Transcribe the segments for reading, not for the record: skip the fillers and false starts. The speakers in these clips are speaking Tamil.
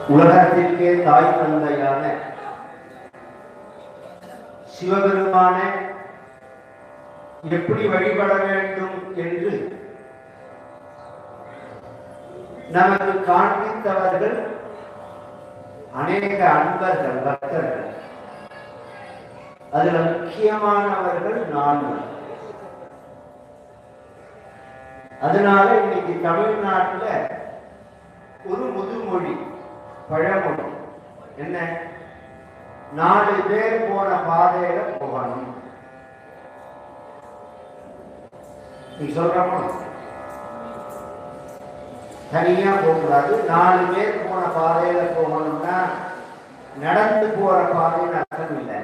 உலகத்திற்கே தாய் தந்தையான சிவபெருமான எப்படி வழிபட வேண்டும் என்று நமக்கு காண்பித்தவர்கள் அநேக அன்பர்கள், பக்தர்கள். அதுல முக்கியமானவர்கள் 4. அதனால இன்னைக்கு தமிழ்நாட்டுல ஒரு முதுமொழி, பழமொழி என்ன? 4 பேர் போன பாதையில போகணும். நீ சொல்றோம் தனியா போகக்கூடாது. 4 பேர் போன பாதையில போகணும்னா நடந்து போற பாதைன்னு அர்த்தம் இல்லை.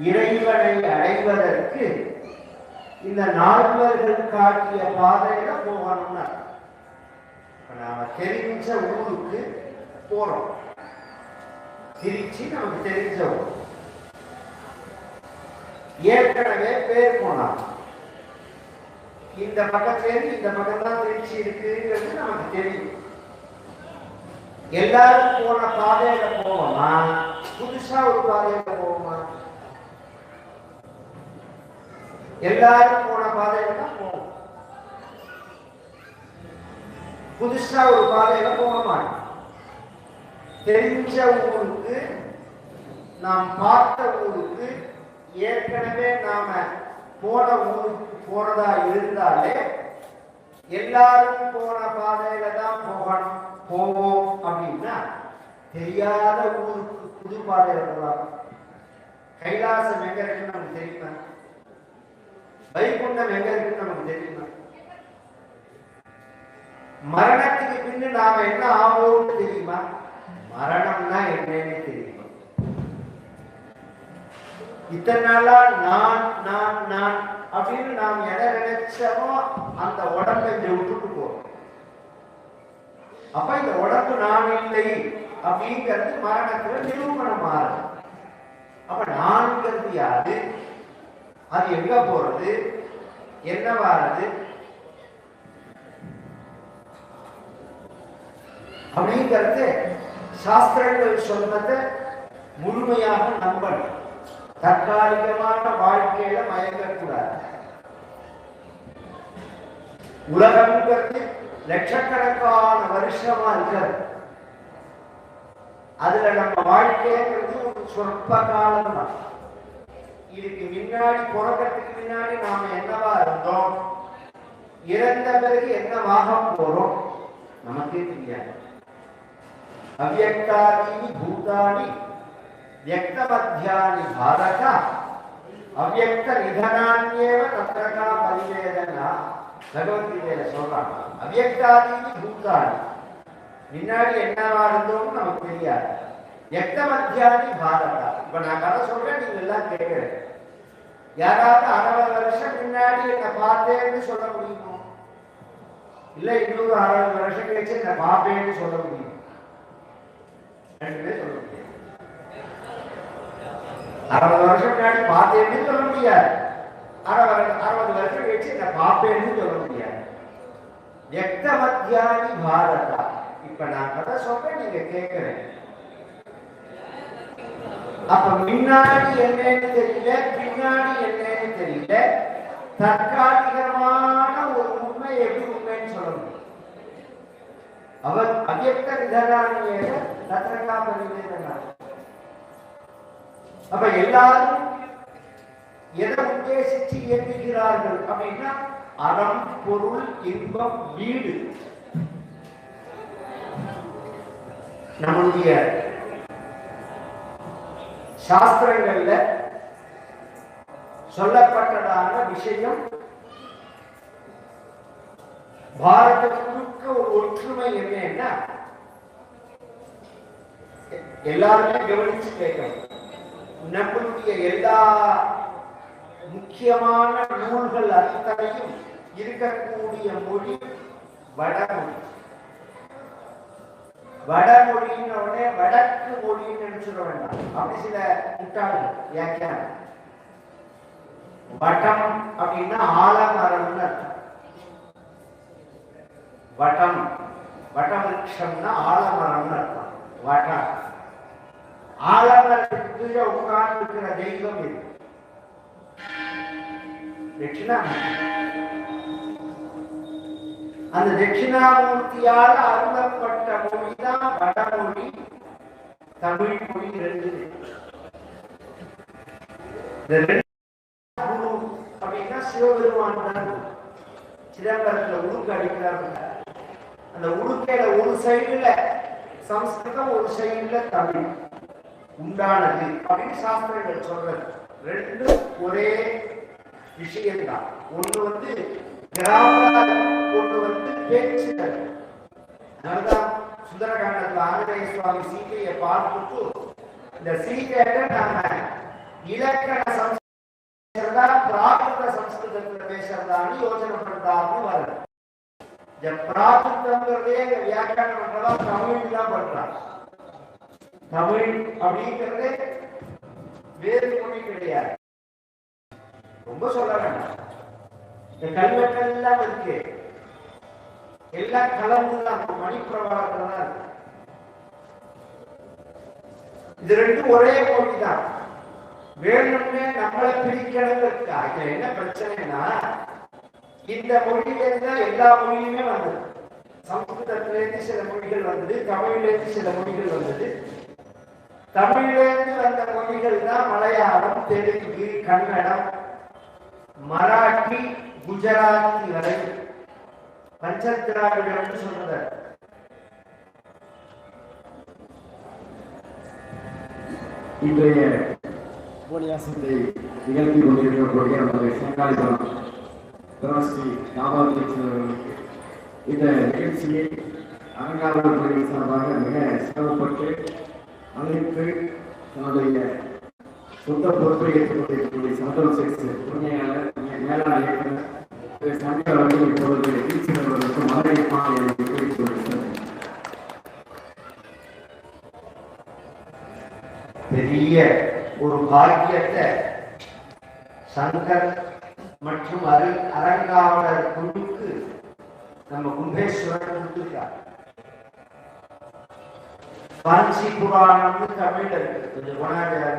இறைவனை அடைவதற்கு இந்த 4 காட்டிய பாதையில போகணும்னா நாம தெரிஞ்ச ஊருக்கு போறோம். திருச்சி நமக்கு தெரிஞ்ச ஊர், ஏற்கனவே பேர் போனாங்க. இந்த பக்கத்திலேருந்து இந்த பக்கம் தான் திருச்சி இருக்குங்கிறது நமக்கு தெரியும். எல்லாரும் போன பாதையில போவோமா, புதுசா ஒரு பாதையில போவோமா? எல்லாரும் போன பாதையில தான் போவோம். புதுசா ஒரு பாதையில போக மாட்டோம். தெரிஞ்ச ஊருக்கு, நாம் பார்த்த ஊருக்கு, ஏற்கனவே நாம போன ஊருக்கு போறதா இருந்தாலே எல்லாரும் போன பாதையில தான் போவோம். அப்படின்னா தெரியாத ஊருக்கு புது பாதையில போகலாம். கைலாசம் எங்க இருக்குன்னு நமக்கு தெரியுமா? வைகுண்டம் எங்க இருக்குன்னு நமக்கு தெரியுமா? மரணத்துக்கு பின்னு நாம என்ன ஆவோம்னு தெரியுமா? மரணம்னா என்னன்னு தெரியுமா? இத்தனை நாளா நான் அப்படின்னு நாம் எதை நினைச்சோமோ அந்த உடம்பை விட்டுட்டு போறோம். அப்ப இந்த உடம்பு நான் இல்லை அப்படிங்கிறது மரணத்துல நிரூபணம் ஆகுது. அப்ப நான்கிறது யாரு, அது எங்க போறது, என்னவாறது அப்படிங்கிறது சாஸ்திரங்கள் சொன்னதை முழுமையாக நம்பணும். தற்காலிகமான வாழ்க்கையில மயங்கக்கூடாது. உலகம்ங்கிறது லட்சக்கணக்கான வருஷமா இருக்கிறது. அதுல நம்ம வாழ்க்கைங்கிறது ஒரு சொற்ப காலம் தான். இதுக்கு முன்னாடி, பிறக்கிறதுக்கு முன்னாடி நாம என்னவா இருந்தோம், இறந்த பிறகு என்னவாக போறோம் நமக்கே தெரியாது. அவ்யக்தானி பூதானி வியக்தமத்யானி பாரத அவ்யக்த நிதனான்யேவ தத்ரகா பரிவேதனா. பகவத்கீதையில சொல்றாங்க, அவ்யக்தானி பூதானி, முன்னாடி என்னவா இருந்தோம்னு நமக்கு தெரியாது. வியக்தமத்யானி பாரத. இப்ப நான் கதை சொல்றேன், நீங்க எல்லாம் கேட்கிறேன். யாராவது 60 வருஷம் முன்னாடி என்ன பார்த்தேன்னு சொல்ல முடியுமோ? இல்ல இன்னொரு 60 வருஷம் கழிச்சு என்ன பார்ப்பேன்னு சொல்ல முடியும்? ரெண்டுமே சொல்ல முடியாது. 60 வருஷம் முன்னாடி பார்த்தேன்னு சொல்ல முடியாது. 60 வருஷம் கழிச்சு என்ன பார்ப்பேன்னு சொல்ல முடியாது. வியக்தமத்யானி பாரதா. இப்ப நான் கதை சொல்றேன், நீங்க கேட்கிறேன். அப்ப முன்னாடி என்னன்னு தெரியல, பின்னாடி என்னன்னு தெரியல. தற்காலிகமான ஒரு உண்மை எப்படி உண்மைன்னு சொல்ல முடியும்? அவர் அவ்யக்த நிதனான்யேவ தத்ரகா பரிவேதனா. அப்ப எல்லாரும் எதை உத்தேசிச்சு இயங்குகிறார்கள் அப்படின்னா அறம், பொருள், இன்பம், வீடு. நம்முடைய சாஸ்திரங்கள்ல சொல்லப்பட்டதான விஷயம் பாரதத்துக்கு ஒரு ஒற்றுமை என்னன்னா, எல்லாருமே கவனிச்சு கேட்கணும். நம்மளுடைய எல்லா முக்கியமான நூல்கள் அத்தனையும் இருக்கக்கூடிய மொழி வடமொழி. வடமொழின்னு உடனே வடக்கு மொழின்னு நினைச்சுட வேண்டாம். அப்படி சில முட்டாள்கள் வியாக்கியானம். வட்டம் அப்படின்னா ஆலமரம்னு அர்த்தம். வட்டம் வடவிருட்சம்னா ஆலமரம்னு அர்த்தம். வட ஆலமரத்துக்கு உட்கார்ந்து இருக்கிற தெய்வம் இது தட்சிணாமூர்த்தி. அந்த தட்சிணாமூர்த்தியால் அருளப்பட்ட மொழிதான் வடமொழி, தமிழ் மொழி. ரெண்டு குரு அப்படின்னா சிவபெருமான் தான். சிதம்பரத்துல உடுக்கு அடிக்கிறாங்க. அந்த உடுக்கையில ஒரு சைடுல சம்ஸ்கிருதம், ஒரு சைடுல தமிழ் உண்டானது அப்படின்னு சாஸ்திரங்கள் சொல்றது. ரெண்டு ஒரே விஷயம்தான். ஒண்ணு கிராம, ஒண்ணு பேச்சுகள். அதனால்தான் சுந்தரகாண்டத்துல ஆஞ்சநேய சுவாமி சீதையை பார்த்துட்டு இந்த சீதையில நாம இலக்கண சம்ஸ்கிருதா பிராகிருத சம்ஸ்கிருதத்துல பேசுறதான்னு யோசனை பண்றாருன்னு வருது. இந்த பிராகிருதம்ங்கிறதே வியாக்கியானம் பண்றதா தமிழ் தான் பண்றாங்க. தமிழ் அப்படிங்கிறது வேறு மொழி கிடையாது. ரொம்ப சொல்ல வேண்டாம். இந்த கல்வெட்டு எல்லாம் இருக்கு, எல்லாம் கலந்துதான் மணிப்பிரவாளத்துல தான் இருக்கு. இது ரெண்டும் ஒரே மொழி தான். வேணும்னே நம்மளை பிரிக்கிறதுக்கு என்ன பிரச்சனைனா, இந்த மொழியிலிருந்து எல்லா மொழியுமே வந்தது. சமஸ்கிருதத்திலிருந்து சில மொழிகள் வந்தது, தமிழிலிருந்து சில மொழிகள் வந்தது. தமிழிலிருந்து வந்த மொழிகள் தான் மலையாளம், தெலுங்கு, கன்னடம், மராட்டி, குஜராத்தி வரை பஞ்சதிராவிடம் சொல்றது. இன்றைய உபன்யாசத்தை நிகழ்த்தி கொண்டிருக்கக்கூடிய நமது சங்காளிபுரம் பிரஸ்ரீ ஞாபகர்களுக்கு இந்த நிகழ்ச்சியை அலங்காரம் பிரிவு சார்பாக மிக சிரமப்பட்டு அழைத்து தன்னுடைய சொந்த பொறுப்பை ஏற்றுக்கொண்டிருக்கக்கூடிய சந்தோஷ் சேக்ஸ் உரிமையாளர், மேலாண் இயக்குனர் சங்கர் அவர்கள் இப்பொழுது வீழ்ச்சியவர்களுக்கு மதுரைப்பாக எனக்கு தெரிவித்துக் கொண்டிருக்கிறது. பெரிய ஒரு பாக்கியத்தை சங்கர் மற்றும் அலங்காவலர் குழுக்கு நம்ம கும்பேஸ்வரன் கொடுத்திருக்கார். காஞ்சி புராணம்னு தமிழ்ல இருக்கு. கொஞ்சம்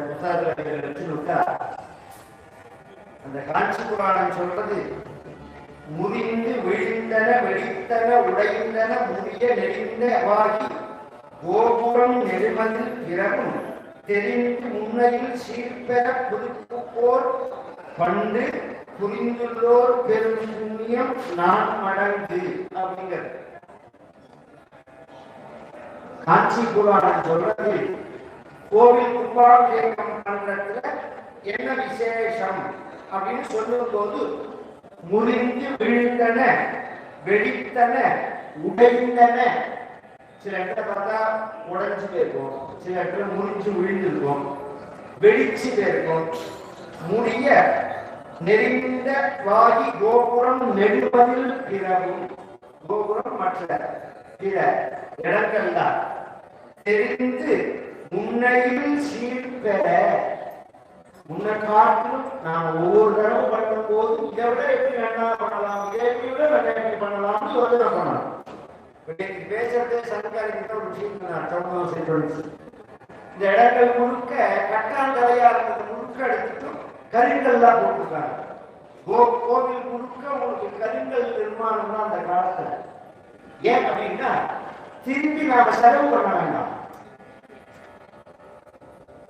புத்தகங்களை வச்சுருக்கா. அந்த காஞ்சி புராணம் சொல்றது, முறிந்து விழிந்தன வெடித்தன உடைந்தன முறிய நெறிந்த அவாகி கோபுரம் நெருமதில் பிறகும் தெரிந்து முன்னையில் சீர்பெற புதுப்போர் பண்டு புரிந்துள்ளோர் பெரும் புண்ணியம் நான் மடங்கு அப்படிங்கிறது காஞ்சி புராணம் சொல்றது. கோவில் கும்பாபிஷேகம் பண்றதுல என்ன விசேஷம் அப்படின்னு சொல்லும் போது, முறிந்து விழுந்தன வெடித்தன உடைந்தன. சில இடத்துல பார்த்தா உடைஞ்சு போயிருக்கும், சில இடத்துல முறிஞ்சு விழுந்திருக்கும், வெடிச்சு போயிருக்கும். முடிய நெறிந்த வாகி கோபுரம் நெடுவதில் பிறவும், கோபுரம் மற்ற பிற இடங்கள்தான் தெரிந்து முன்னையில் சீர்பெற. முன்ன காட்டிலும் நாம் ஒவ்வொரு தடவை பண்ணும் போது இதை விட எப்படி வேணா பண்ணலாம், இதை விட எப்படி பண்ணலாம்னு யோசனை பண்ணலாம். பேசுறதே சங்கரிக்கிட்ட ஒரு விஷயம். இந்த இடங்கள் முழுக்க கட்டாந்தரையா இருந்தது முழுக்க எடுத்துட்டு கருங்கல்லா போட்டிருக்காங்க. கோவில் முழுக்க உங்களுக்கு கருங்கல் நிர்மாணம் தான் அந்த காலத்துல. ஏன் அப்படின்னா, திரும்பி நாம செலவு பண்ண வேண்டாம்.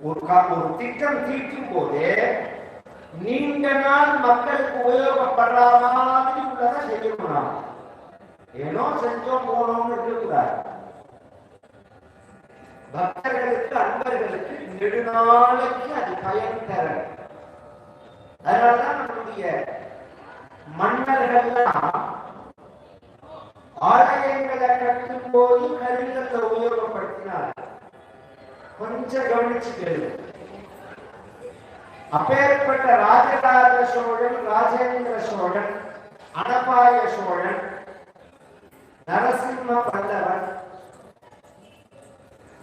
ஒரு திட்டம் தீட்டும் போது நீண்ட நாள் மக்களுக்கு உபயோகப்படுற மாதிரி உள்ளதை செய்யணும். ஏனோ செஞ்சோம் போனோம்னு இருக்கக்கூடாது. பக்தர்களுக்கு, அன்பர்களுக்கு நெடுநாளைக்கு அது பயன் தர. அதனாலதான் நம்முடைய மன்னர்கள்லாம் ஆலயங்களை கட்டும் போது கருங்கல்லை உபயோகப்படுத்தினார். கொஞ்சம் கவனிச்சு கேளு. அப்பேற்பட்ட ராஜராஜ சோழன், ராஜேந்திர சோழன், அனபாய சோழன், நரசிம்ம பல்லவன்,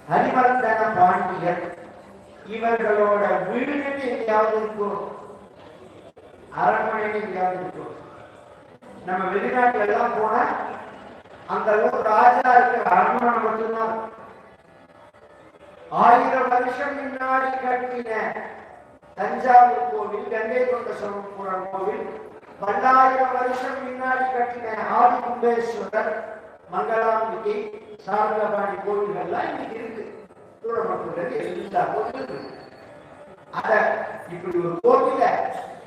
ஹரிவர்தன பாண்டியன், இவர்களோட வீடு எங்கேயாவது இருக்கும், அரண்மனை எங்கேயாவது இருக்கும். நம்ம வெளிநாட்டுல எல்லாம் போனா அந்த ஊர் ராஜா இருக்கிற அரண்மனை மட்டும்தான். 1000 வருஷம் முன்னாடி கட்டின தஞ்சாவூர் கோவில், கங்கை கொண்ட சோழபுரம் கோவில், 1000 வருஷம் முன்னாடி கட்டின ஆதி கும்பேஸ்வரர், மங்களாம்பிகை, சாரங்கபாணி கோவில்கள்லாம் இன்னைக்கு இருக்கு. சூழமக்கிறது எல்லா கோவிலும் அத இப்படி ஒரு கோவில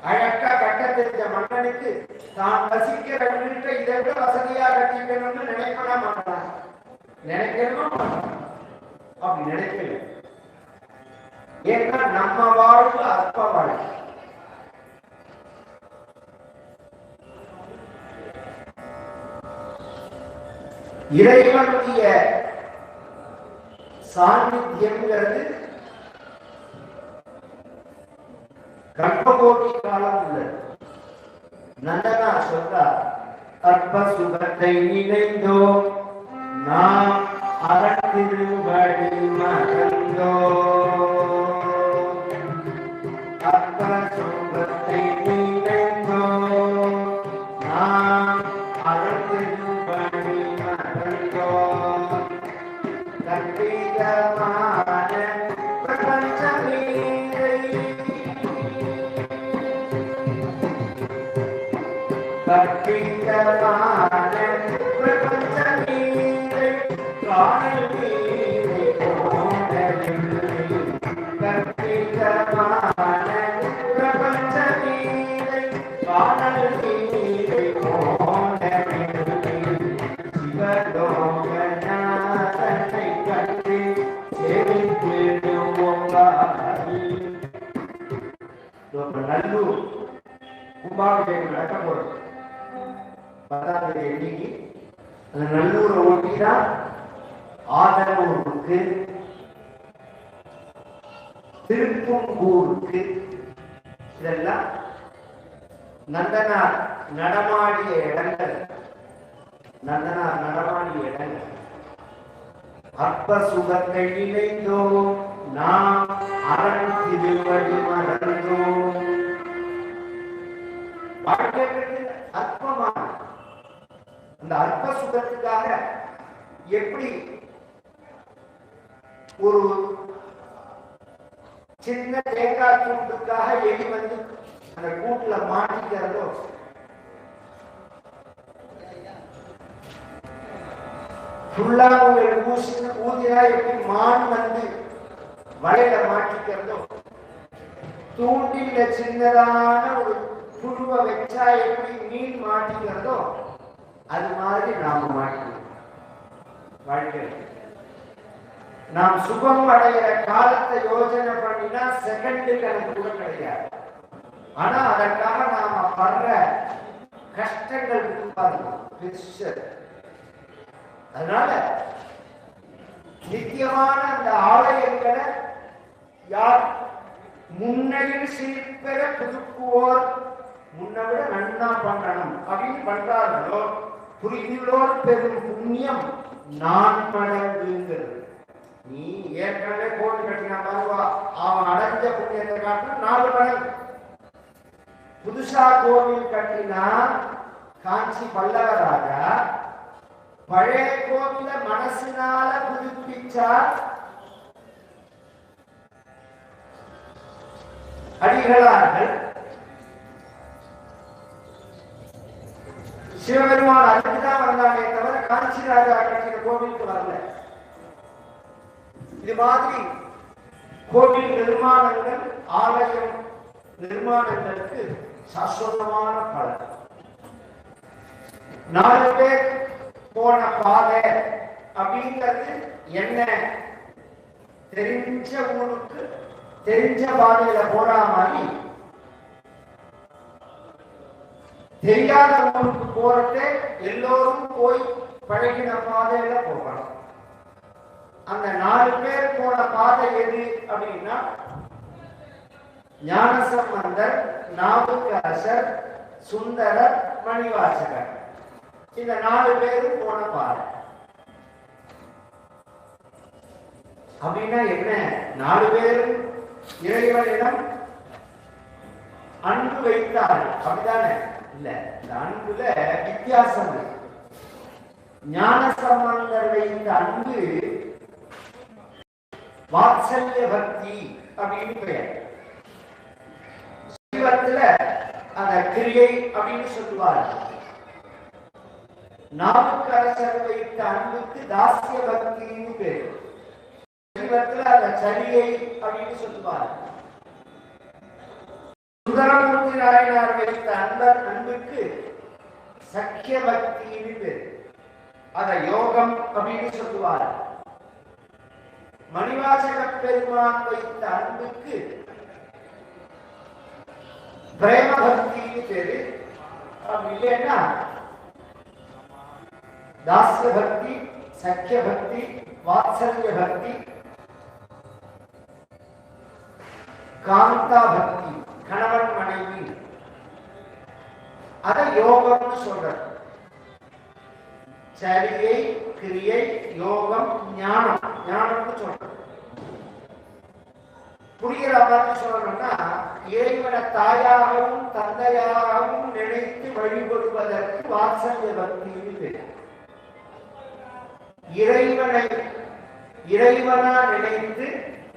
அழகா கட்ட தெரிஞ்ச மன்னனுக்கு தான் வசிக்கிற வீட்டை இதை விட வசதியா கட்டிக்கணும்னு நினைப்பட மாட்டான். நினைக்கணும் அப்படி நினைக்கல. ஏன்னா நம்ம வாழ்வு அற்ப வாழ்வு. இறைவனுடைய சாநித்தியம்ங்கிறது கல்பகோட்டி காலம் உள்ளது. நந்தனா சொல்றார், அற்ப சுகத்தை நினைந்தோ நாம் அறத்திருவடி மறந்தோ, அற்ப சுகத்தை நினைந்தோ நாம் அறத்திருவடி மறந்தோ, கற்பிதமான பிரபஞ்சமே கற்பிதமான பிரபஞ்சமீரை காணல் மீரை போனவில்லை, கற்பிதமான பிரபஞ்சமீரை காணல் மீரை போனவில்லை, சிவலோகநாதனை கண்டு செவித்திடுவோம். நல்லூர் கும்பாபிஷேகம் நடக்க போறது 10ஆம் தேதி எண்ணிக்கை. அந்த நல்லூரை ஒட்டிதான் ஆதரவூருக்கு, திருப்பூருக்கு, இதெல்லாம் நந்தனார் நடமாடிய இடங்கள். நந்தனார் நடமாடிய இடங்கள். அற்ப சுகத்தை நினைந்தோ நாம் அரண் திருவடி மறந்தோம். வாழ்க்கைங்கிறது அற்பமான அந்த அற்ப சுகத்துக்காக எப்படி ஒரு சின்ன தேங்காய் கூட்டுக்காக எலி வந்து அந்த கூட்டுல மாட்டிக்கிறதோ, புல்லாங்குழல் ஊதினா எப்படி மான் வந்து வலையில மாட்டிக்கிறதோ, தூண்டில சின்னதான ஒரு புழுவை வச்சா எப்படி மீன் மாட்டிக்கிறதோ அது மாதிரி நாம மாட்டிக்கிறோம். வாழ்க்கை நாம் சுகம் அடைகிற காலத்தை யோசனை பண்ணினா செகண்ட் கணக்கு கூட கிடையாது. ஆனா அதற்காக நாம படுற கஷ்டங்கள் அதனால நித்தியமான அந்த ஆலயங்களை யார் முன்னையில் சீர்பெற புதுக்குவோர் முன்னை விட நன்னா பண்ணணும் அப்படின்னு பண்றார்களோ புரிதிலோர் பெரும் புண்ணியம் 4 மடங்குங்கிறது. நீ ஏற்கனவே கோவில் கட்டின மருவா அவன் அடைஞ்ச புண்ணியத்தை காட்டு 4 மடங்கு. புதுசா கோவில் கட்டினா காஞ்சி பல்லவராஜா பழைய கோவில மனசினால புதுப்பிச்சா அடிகளார்கள். சிவபெருமான் அதுக்குதான் வந்தானே தவிர காஞ்சி ராஜா கட்டின கோவிலுக்கு வரல. இது மாதிரி கோவில் நிர்மாணங்கள், ஆலயம் நிர்மாணங்களுக்கு சாஸ்வதமான பலன். 4 பேர் போன பாதை அப்படிங்கிறது என்ன? தெரிஞ்ச ஊருக்கு தெரிஞ்ச பாதையில போறா மாதிரி தெரியாத ஊருக்கு போறது எல்லோரும் போய் பழகின பாதையில போகணும். அந்த 4 பேர் போன பாதை எது அப்படின்னா ஞானசம்பந்தர், நாவுக்கரசர், சுந்தரர், மணிவாசகர். இந்த 4 பேரும் போன பாதை அப்படின்னா என்ன? 4 பேரும் இறைவனிடம் அன்பு வைத்தார்கள். அப்படித்தானே? இல்ல, இந்த அன்புல வித்தியாசம் இருக்கு. ஞான சம்பந்தர் வைத்த அன்பு வாத்சல்ய பக்தி அப்படின்னு பெயர். சைவத்துல அத கிரியை அப்படின்னு சொல்லுவார். நாவுக்கரசர் வைத்த அன்புக்கு தாசிய பக்தின்னு பேர். சைவத்துல அத சரியை அப்படின்னு சொல்லுவார். சுந்தரமூர்த்தி நாயனார் வைத்த அன்புக்கு சக்கிய பக்தின்னு பேர். அத யோகம் அப்படின்னு சொல்லுவார். மணிவாசக பெருமான் வைத்த அன்புக்கு பிரேம பக்தின்னு பேரு. இல்லைன்னா தாஸ்ய பக்தி, சக்கிய பக்தி, வாத்சல்ய பக்தி, காந்தா பக்தி, கணவன் மனைவி, அத யோகம்னு சொல்றது. சரியை, கிரியை, யோகம், ஞானம், ஞானம்னு சொல்றது. புரிகிற மாதிரி சொல்லணும்னா இறைவனை தாயாகவும் தந்தையாகவும் நினைத்து வழிபடுவதற்கு வாத்சல்ய பக்தின்னு பேர். இறைவனா நினைத்து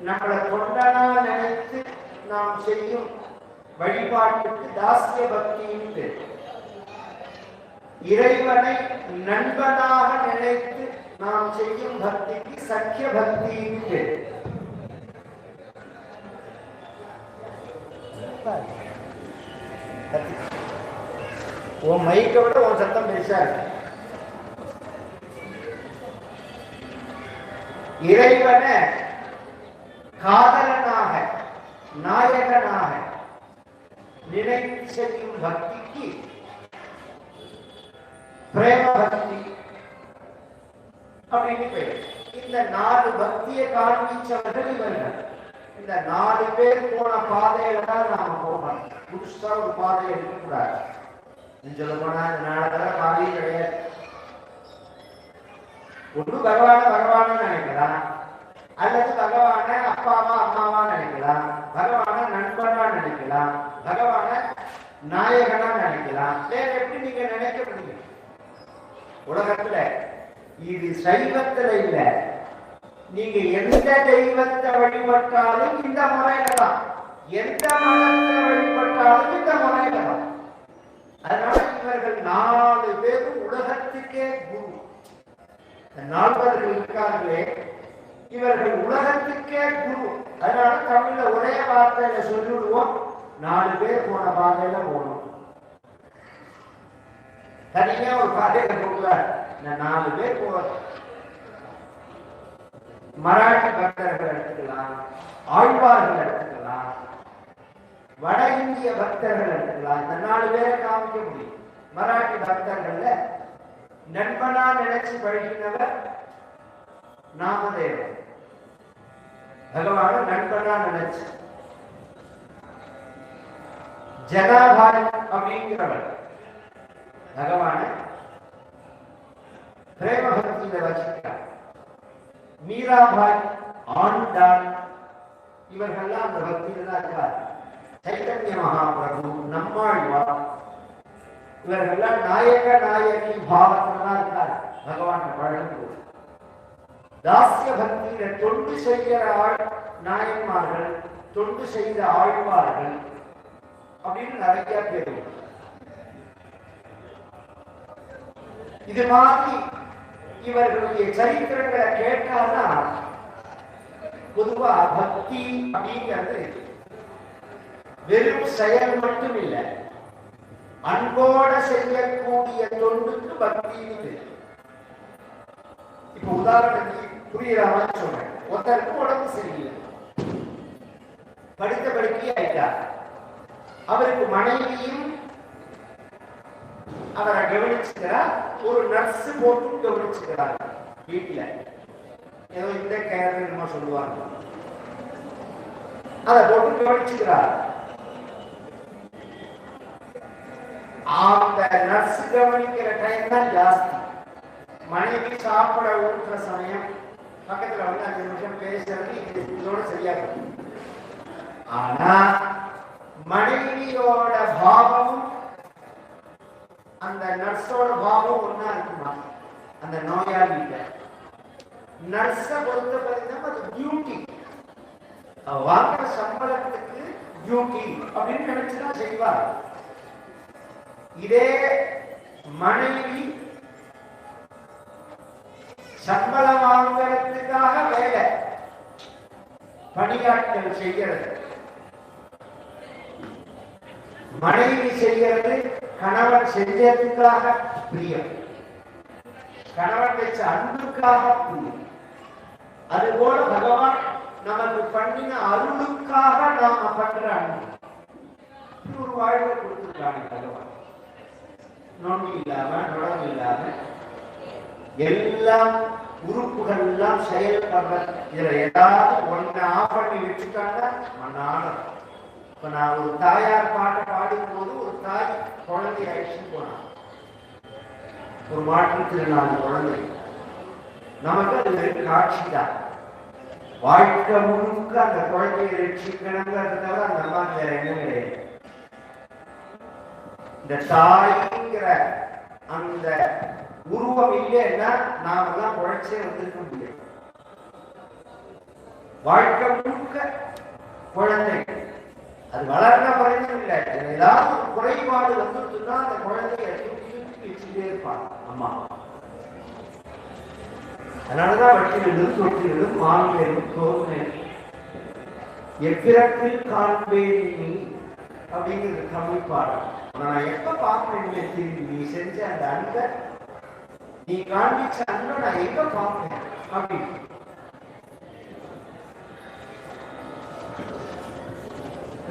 நம்மளை தொண்டனா நினைத்து நாம் செய்யும் வழிபாட்டுக்கு தாஸ்ய பக்தின்னு பேர். இறைவனை நண்பனாக நினைத்து நாம் செய்யும் பக்திக்கு சக்கிய பக்தின்னு பேர். உன் மைக்கை விட உன் சத்தம் பெருசா இருக்கு. இறைவனை காதலனாக நாயகனாக நினைத்து செய்யும் பக்திக்கு பிரேம பக்தி அப்படின்னு பேர். இந்த 4 பக்தியை காண்பிச்சவர்கள் இவர்கள். இந்த 4 பேர் போன பாதையில தான் நாம போகணும். புதுசா ஒரு பாதையை எடுக்கக்கூடாது. சொல்ல போனா இந்த 4 பாதையும் கிடையாது. ஒன்று பகவான நினைக்கலாம், அல்லது பகவான அப்பாவா அம்மாவா நினைக்கலாம், பகவான நண்பனா நினைக்கலாம், பகவான நாயகனா நினைக்கலாம். வேற எப்படி நீங்க நினைக்க முடியும்? உலகத்துல இது சைவத்துல இல்ல. நீங்க எந்த தெய்வத்தை வழிபட்டாலும் இந்த முறையில தான், எந்த மதத்தை வழிபட்டாலும் இந்த முறையில தான். அதனால இவர்கள் 4 பேரும் உலகத்துக்கே குரு. 4 இருக்கார்களே, இவர்கள் உலகத்துக்கே குரு. அதனால தமிழ்ல ஒரே வார்த்தையில சொல்லிடுவோம், 4 பேர் போன பாதையில போகணும். தனியா ஒரு பாதையில போகக்கூடாது. இந்த 4 பேர் போவார். மராட்டி பக்தர்கள் எடுத்துக்கலாம், ஆழ்வார்கள் எடுத்துக்கலாம், வட இந்திய பக்தர்கள் எடுத்துக்கலாம். இந்த 4 பேரை காமிக்க முடியும். மராட்டி பக்தர்கள்ல நண்பனா நினைச்சு பழகினவர் நாமதேவர். பகவான நண்பனா நினைச்சு. ஜனாபாய் அப்படிங்கிறவர் பகவான பிரேம பக்தியில வச்சிருக்கார். மீராபாய், ஆண்டாள், இவர்கள்லாம் அந்த பக்தியில தான் இருக்கார். சைத்தன்ய மகாபிரபு, நம்மாழ்வார், இவர்கள்லாம் நாயக நாயகி பாவத்துல தான் இருக்கார். பகவான் பழகும் தாஸ்ய பக்தியில தொண்டு செய்கிற நாயன்மார்கள், தொண்டு செய்த ஆழ்வார்கள் அப்படின்னு நிறைய பேர். இது மாதிரி இவர்களுடைய சரித்திரங்களை கேட்டால்னா பொதுவா பக்தி அப்படிங்கிறது வெறும் செயல் மட்டும் இல்லை, அன்போட செய்யக்கூடிய தொண்டுக்கு பக்தி. இப்ப உதாரணத்துக்கு புரியுற மாதிரி சொல்றேன். ஒருத்தருக்கு உடம்பு சரியில்லை, படுத்த படுக்கையே ஆயிட்டார். அவருக்கு மனைவியும் அவரை கவனிச்சுக்கிறார், ஒரு நர்ஸ் போட்டு கவனிச்சுக்கிறார். வீட்டுல ஏதோ இந்த கேர் என்னமோ சொல்லுவாங்க, அதை போட்டு கவனிச்சுக்கிறார். அந்த நர்ஸ் கவனிக்கிற டைம் தான் ஜாஸ்தி. மனைவி சாப்பிட ஊற்றுற சமயம் பக்கத்துல வந்து 5 நிமிஷம் பேசுறது இதோட சரியா இருக்கும். ஆனா மனைவியோட பாவமும் அந்த நர்ஸோட பாவம் ஒன்னா இருக்குமா? அந்த நோயாளிகிட்ட. நர்ஸை பொறுத்த வரைக்கும் அது டியூட்டி, வாங்குற சம்பளத்துக்கு டியூட்டி அப்படின்னு நினைச்சுதான் செய்வார். இதே மனைவி சம்பளம் வாங்குறதுக்காக வேலை பணியாட்கள் செய்கிறது, மனைவி செய்கிறது கணவன் செஞ்சதுக்காக பிரியம், கணவன் வச்ச அன்புக்காக பிரியம். அதுபோல பகவான் நமக்கு பண்ணின அருளுக்காக நாம பண்ற அன்பு. ஒரு வாழ்வை கொடுத்திருக்காங்க பகவான். நோண்டி இல்லாம நுழவு இல்லாம எல்லாம் உறுப்புகள் எல்லாம் செயல்படுற. இதுல ஏதாவது ஒண்ணு ஆஃப் பண்ணி வச்சுட்டாங்க மண்ணாலும். இப்ப நான் ஒரு தாயார் பாட்டை பாடும் போது ஒரு தாய் குழந்தை அழைச்சிட்டு போனான், ஒரு மாற்றுத்திறனாளி குழந்தை. நமக்கு அது வெறும் காட்சி தான். வாழ்க்கை முழுக்க அந்த குழந்தையை ரட்சிக்கணுங்கிறத தவிர அந்த அம்மா வேற என்ன கிடையாது. இந்த தாய்ங்கிற அந்த உருவம் இல்லைன்னா நாமெல்லாம் உழைச்சே வந்திருக்க முடியாது. வாழ்க்கை முழுக்க குழந்தை அது வளர்ந்த குறைஞ்சும் இல்லை, ஏதாவது ஒரு குறைபாடு வந்துட்டுன்னா அந்த குழந்தைய வச்சுட்டே இருப்பாங்க அம்மா. அதனாலதான் வட்டிகளும் தொட்டிகளும் மாநிலம் தோன்றும் எப்பிறப்பில் காண்பேன் அப்படிங்கிறது தமிழ் பாடம். நான் எப்ப பார்ப்பேன் திரும்பி நீ செஞ்ச அந்த அன்பை, நீ காண்பிச்ச அன்பை நான் எங்க பார்ப்பேன் அப்படின்னு.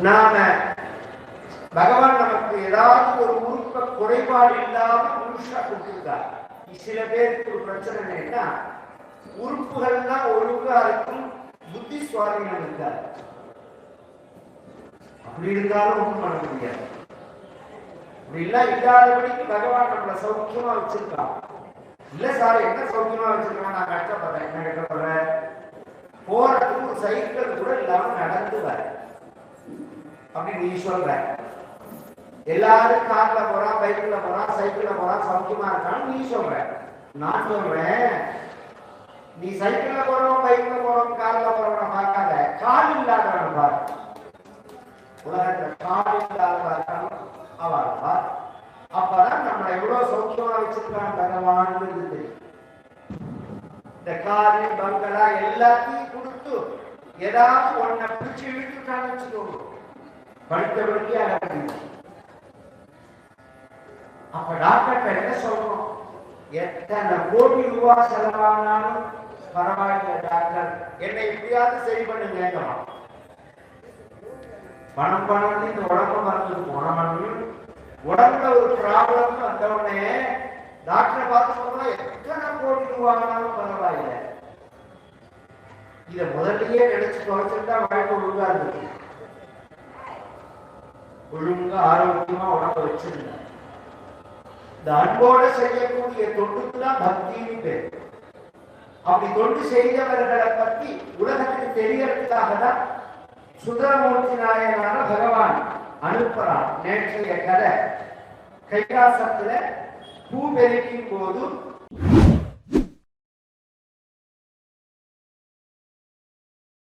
நாம பகவான் நமக்கு ஏதாவது ஒரு உறுப்ப குறைபாடு இல்லாம முழுசா கொடுத்திருக்கார். சில பேருக்கு ஒரு பிரச்சனை என்னன்னா உறுப்புகள் தான் ஒழுங்கா இருக்கும், புத்தி சுவாதீனம் இருக்காது. அப்படி இருந்தாலும் ஒன்றும் பண்ண முடியாது. அப்படி எல்லாம் இல்லாதபடிக்கு பகவான் நம்மளை சௌக்கியமா வச்சிருக்கான். இல்ல சார் என்ன சௌக்கியமா வச்சிருக்கான், நான் கஷ்டப்படுறேன். என்ன கஷ்டப்படுறேன், போறதுக்கு ஒரு சைக்கிள் கூட இல்லாம நடந்து வர அப்படி நீ சொல்ற. எல்லாரும் கார்ல போறான், பைக்ல போறான், சைக்கிள்ல போறான், சௌக்கியமா இருக்கான்னு நீ சொல்ற. நான் சொல்றேன், நீ சைக்கிள்ல போறோம், பைக்ல போறோம், கார்ல போறோம் பார்க்காத, கால் இல்லாதவன் பாரு. உலகத்துல கால் இல்லாதவன் அவள் பார். அப்பதான் நம்மளை எவ்வளவு சௌக்கியமா வச்சிருக்கான் பகவான் தெரியும். இந்த காரு பங்களா எல்லாத்தையும் கொடுத்து ஏதாவது ஒன்ன பிடிச்சி விட்டுட்டான்னு வச்சுக்கோங்க, படித்தவனுக்கே அழகு. அப்ப டாக்டர் என்ன சொல்றோம், எத்தனை கோடி ரூபாய் செலவானாலும் பரவாயில்ல டாக்டர், என்னை எப்படியாவது சரி பண்ணுங்க. பணம் பணம் இந்த உடம்பு மறந்துட்டு போனவன் உடம்புல ஒரு ப்ராப்ளம் வந்தவுடனே டாக்டரை பார்த்து சொன்னா எத்தனை கோடி ரூபானாலும் பரவாயில்ல. இத முதல்லயே நினைச்சு குறைச்சிருந்தா வாழ்க்கை ஒழுங்கா இருக்கு, ஒழுங்கா ஆரோக்கியமா உடம்ப வச்சிருந்த. இந்த அன்போட செய்யக்கூடிய தொண்டுக்குதான் பக்தின்னு பேர். அப்படி தொண்டு செய்தவர்களை பத்தி உலகத்துக்கு தெரியறதுக்காக தான் சுந்தரமூர்த்தி நாயனான பகவான் அனுப்புறான். நேற்றைய கதை கைலாசத்துல பூ பெருக்கும் போது